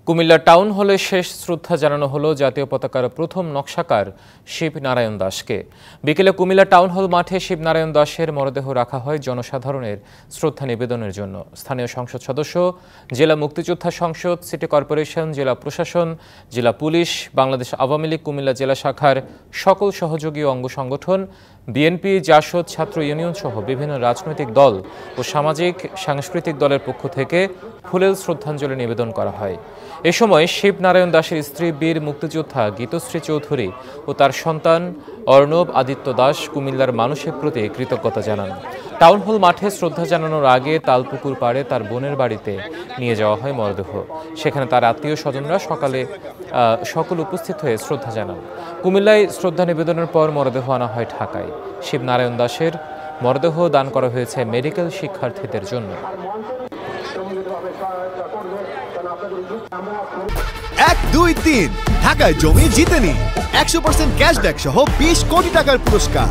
Comilla town হলে শেষ শ্রদ্ধা জানানো হলো জাতীয় পতাকার প্রথম নকশাকার শিবনারায়ণ দাসকে। বিকেলে কুমিল্লা টাউন হল মাঠে শিবনারায়ণ দাসের মরদেহ রাখা হয় জনসাধারণের শ্রদ্ধা নিবেদনের জন্য। স্থানীয় সংসদ সদস্য, জেলা মুক্তিযোদ্ধা সংসদ, সিটি কর্পোরেশন, জেলা প্রশাসন, জেলা পুলিশ, বাংলাদেশ আওয়ামী লীগ কুমিল্লা জেলা শাখার সকল সহযোগী অঙ্গ সংগঠন, বিএনপি, জাসদ, ছাত্র ইউনিয়ন সহ বিভিন্ন রাজনৈতিক দল ও সামাজিক সাংস্কৃতিক দলের পক্ষ থেকে ফুলেল শ্রদ্ধাঞ্জলি নিবেদন করা হয়। এ সময় শিবনারায়ণ দাসের স্ত্রী বীর মুক্তিযোদ্ধা গীতশ্রী চৌধুরী ও তার সন্তান অর্ণব আদিত্য দাস কুমিল্লার মানুষের প্রতি কৃতজ্ঞতা জানান। টাউন হল মাঠে শ্রদ্ধা জানানোর আগে তালপুকুর পাড়ে তার বোনের বাড়িতে নিয়ে যাওয়া হয় মরদেহ। সেখানে তার আত্মীয় স্বজনরা সকল উপস্থিত হয়ে শ্রদ্ধা জানান। কুমিল্লায় শ্রদ্ধা নিবেদনের পর মরদেহ আনা হয় ঢাকায়। শিবনারায়ণ দাসের মরদেহ দান করা হয়েছে মেডিকেল শিক্ষার্থীদের জন্য। 1, 2, 3 ঢাকায় জমি জিতে নিন 100% ক্যাশব্যাক সহ 20 কোটি টাকার পুরস্কার।